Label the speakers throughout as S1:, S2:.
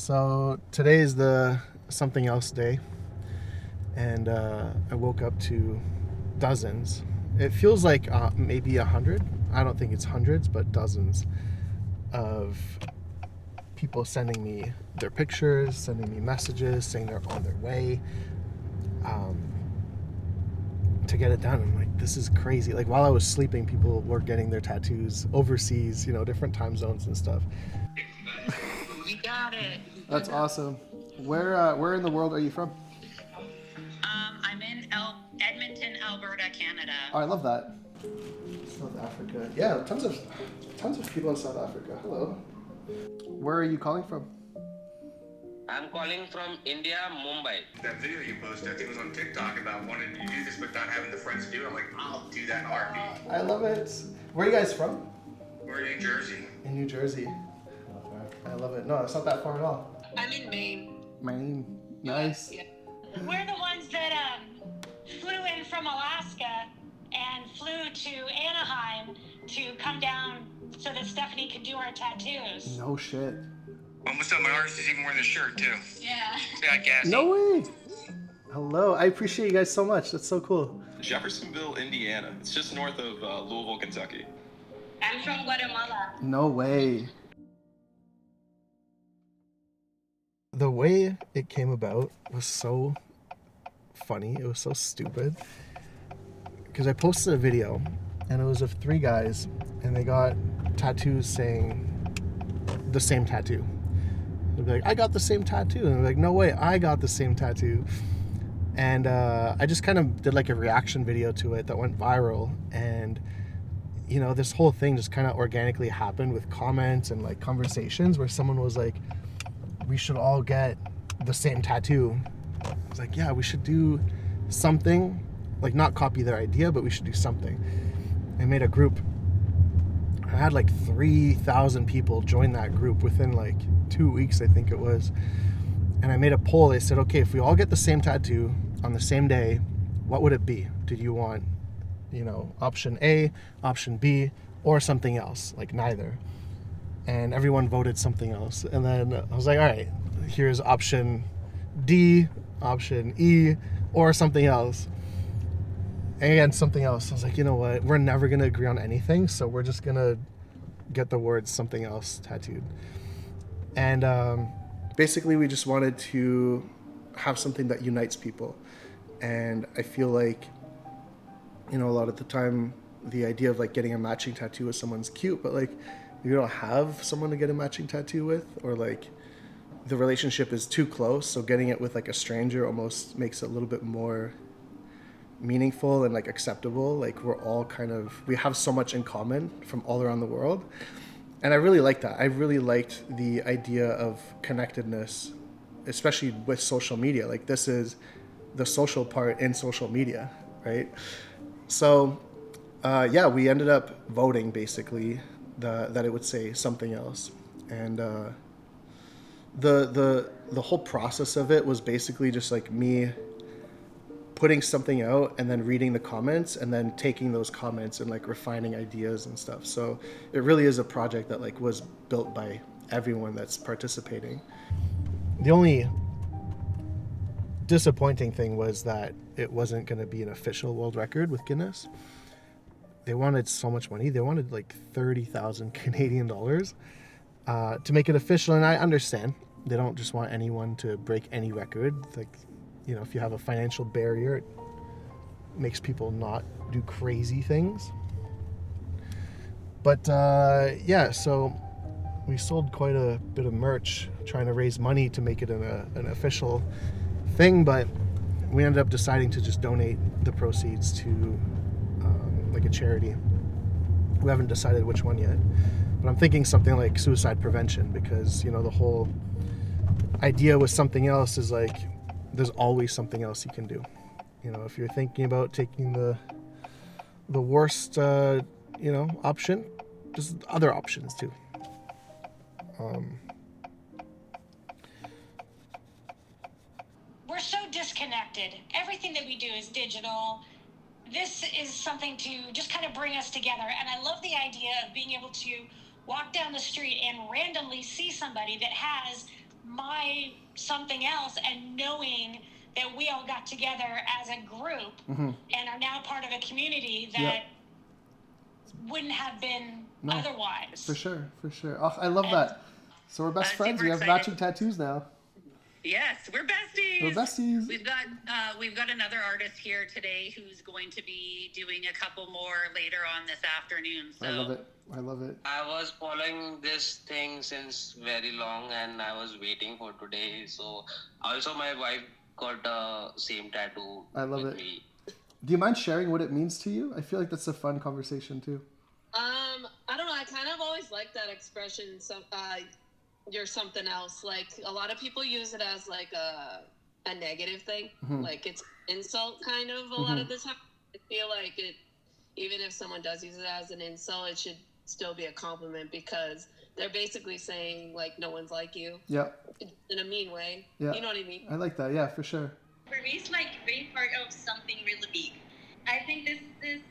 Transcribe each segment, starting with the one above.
S1: So today is the something else day, and I woke up to dozens. It feels like maybe 100. I don't think it's hundreds, but dozens of people sending me their pictures, sending me messages, saying they're on their way to get it done. I'm like, this is crazy. Like while I was sleeping, people were getting their tattoos overseas, different time zones and stuff.
S2: We got it.
S1: That's awesome. Where in the world are you from?
S2: I'm in Edmonton, Alberta, Canada.
S1: Oh, I love that. South Africa. Yeah, tons of people in South Africa. Hello. Where are you calling from?
S3: I'm calling from India, Mumbai.
S4: That video you posted, I think it was on TikTok, about wanting to do this but not having the friends to do it. I'm like, I'll do that in a heartbeat.
S1: I love it. Where are you guys from?
S4: We're in New Jersey.
S1: In New Jersey. I love it. No, it's not that far at all.
S2: I'm in Maine.
S1: Maine. Nice.
S2: Yeah.
S5: We're the ones that flew in from Alaska and flew to Anaheim to come down so that Stephanie could do our tattoos.
S1: No shit.
S4: Almost up, my artist is even wearing the shirt too.
S5: Yeah.
S4: Yeah, Cassie.
S1: No way. Hello. I appreciate you guys so much. That's so cool.
S6: Jeffersonville, Indiana. It's just north of Louisville, Kentucky.
S5: I'm from Guatemala.
S1: No way. The way it came about was so funny. It was so stupid. Because I posted a video, and it was of 3 guys, and they got tattoos saying the same tattoo. They'd be like, I got the same tattoo. And they're like, no way, I got the same tattoo. And I just kind of did like a reaction video to it that went viral. And, this whole thing just kind of organically happened with comments and like conversations where someone was like, we should all get the same tattoo. I was like, yeah, we should do something, like not copy their idea, but we should do something. I made a group. I had like 3,000 people join that group within like 2 weeks, I think it was. And I made a poll. I said, okay, if we all get the same tattoo on the same day, what would it be? Did you want, option A, option B, or something else, like neither? And everyone voted something else. And then I was like, all right, here's option D, option E, or something else. And something else. I was like, you know what? We're never going to agree on anything, so we're just going to get the words something else tattooed. And basically, we just wanted to have something that unites people. And I feel like, a lot of the time, the idea of like getting a matching tattoo with someone's cute, but like, you don't have someone to get a matching tattoo with, or like the relationship is too close, so getting it with like a stranger almost makes it a little bit more meaningful and like acceptable. Like we have so much in common from all around the world, and I really like that. I really liked the idea of connectedness, especially with social media. Like this is the social part in social media, right? So we ended up voting basically that it would say something else. And the whole process of it was basically just like me putting something out and then reading the comments and then taking those comments and like refining ideas and stuff. So it really is a project that like was built by everyone that's participating. The only disappointing thing was that it wasn't going to be an official world record with Guinness. They wanted so much money. They wanted like 30,000 Canadian dollars to make it official. And I understand. They don't just want anyone to break any record. Like, if you have a financial barrier, it makes people not do crazy things. But so we sold quite a bit of merch trying to raise money to make it an official thing. But we ended up deciding to just donate the proceeds to like a charity. We haven't decided which one yet, but I'm thinking something like suicide prevention, because the whole idea with something else is like there's always something else you can do. If you're thinking about taking the worst option, there's other options too.
S5: We're so disconnected. Everything that we do is digital. This is something to just kind of bring us together. And I love the idea of being able to walk down the street and randomly see somebody that has my something else, and knowing that we all got together as a group and are now part of a community that wouldn't have been otherwise.
S1: For sure. Oh, I love that. So we're best friends.
S2: super
S1: We have
S2: excited.
S1: matching tattoos now.
S2: Yes, we're besties.
S1: We're besties.
S2: We've got another artist here today who's going to be doing a couple more later on this afternoon. So
S1: I love it.
S3: I was following this thing since very long, and I was waiting for today. So also my wife got the same tattoo.
S1: I love
S3: with
S1: it.
S3: Me.
S1: Do you mind sharing what it means to you? I feel like that's a fun conversation too.
S7: I don't know. I kind of always like that expression. You're something else. Like a lot of people use it as like a negative thing. Like it's insult kind of a lot of the time. I feel like it, even if someone does use it as an insult, it should still be a compliment because they're basically saying like no one's like you.
S1: Yeah.
S7: In a mean way.
S1: Yeah.
S7: You know what I mean?
S1: I like that. Yeah, for sure.
S8: For me, it's like being part of something really big. I think this is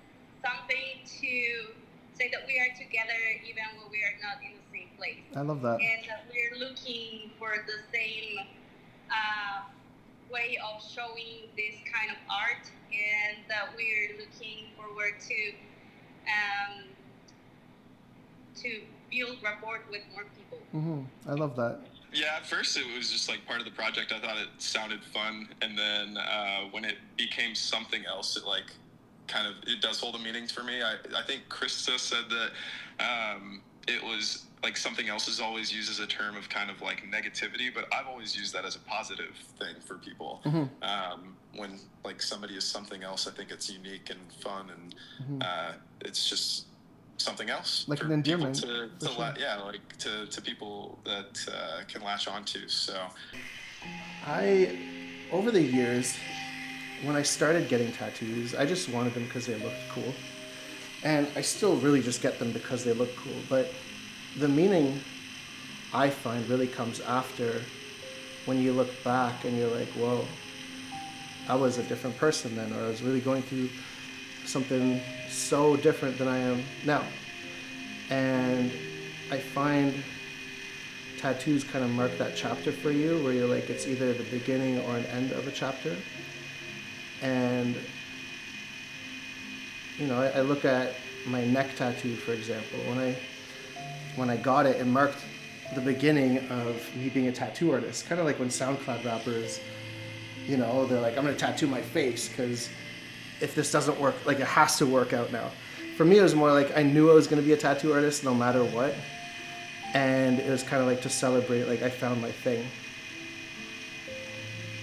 S8: something to say that we are together even when we are not in the same place.
S1: I love that.
S8: And that we're looking for the same way of showing this kind of art, and that we're looking forward to build rapport with more people.
S1: I love that.
S6: Yeah, at first it was just like part of the project. I thought it sounded fun, and then when it became something else, it like it does hold a meaning for me. I think Krista said that it was like something else is always used as a term of kind of like negativity, but I've always used that as a positive thing for people. When like somebody is something else, I think it's unique and fun, and it's just something else,
S1: like
S6: for
S1: an endearment.
S6: People to people that can latch onto. So
S1: over the years, when I started getting tattoos, I just wanted them because they looked cool, and I still really just get them because they look cool. But the meaning, I find, really comes after, when you look back and you're like, whoa, I was a different person then, or I was really going through something so different than I am now. And I find tattoos kind of mark that chapter for you, where you're like, it's either the beginning or an end of a chapter. And you know, I look at my neck tattoo, for example. When I got it, it marked the beginning of me being a tattoo artist. Kind of like when SoundCloud rappers, you know, they're like, I'm gonna tattoo my face because if this doesn't work, like it has to work out now. For me, it was more like I knew I was gonna be a tattoo artist no matter what. And it was kind of like to celebrate, like I found my thing.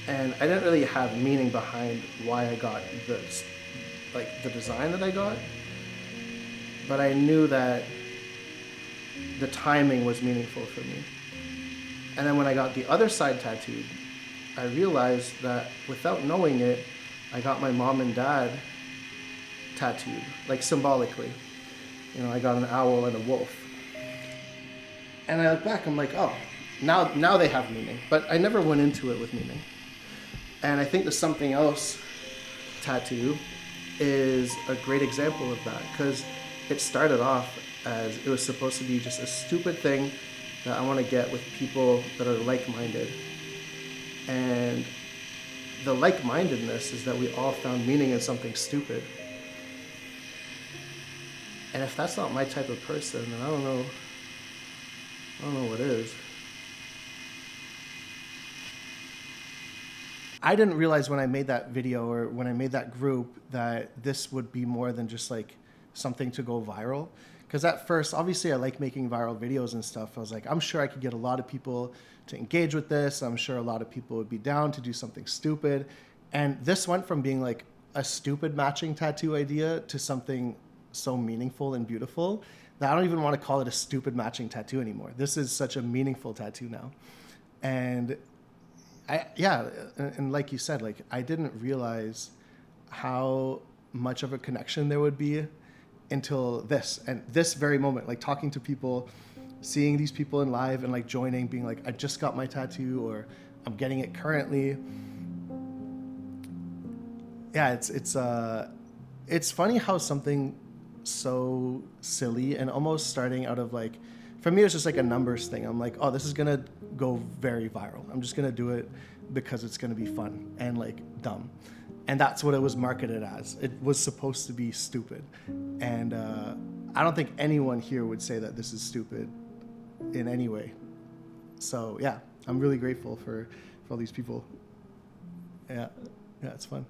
S1: And I didn't really have meaning behind why I got the design that I got. But I knew that the timing was meaningful for me. And then when I got the other side tattooed, I realized that without knowing it, I got my mom and dad tattooed, like symbolically. You know, I got an owl and a wolf. And I look back, I'm like, oh, now they have meaning. But I never went into it with meaning. And I think the something else tattoo is a great example of that, because it started off as it was supposed to be just a stupid thing that I want to get with people that are like-minded. And the like-mindedness is that we all found meaning in something stupid. And if that's not my type of person, then I don't know what is. I didn't realize when I made that video or when I made that group that this would be more than just like something to go viral. Because at first, obviously I like making viral videos and stuff. I was like, I'm sure I could get a lot of people to engage with this. I'm sure a lot of people would be down to do something stupid. And this went from being like a stupid matching tattoo idea to something so meaningful and beautiful that I don't even want to call it a stupid matching tattoo anymore. This is such a meaningful tattoo now. And and like you said, like I didn't realize how much of a connection there would be until this very moment, like talking to people, seeing these people in live and like joining, being like, I just got my tattoo or I'm getting it currently. Yeah, it's funny how something so silly and almost starting out of like, for me, it's just like a numbers thing. I'm like, oh, this is gonna go very viral. I'm just gonna do it because it's gonna be fun and like dumb. And that's what it was marketed as. It was supposed to be stupid. And I don't think anyone here would say that this is stupid in any way. So yeah, I'm really grateful for all these people. Yeah, it's fun.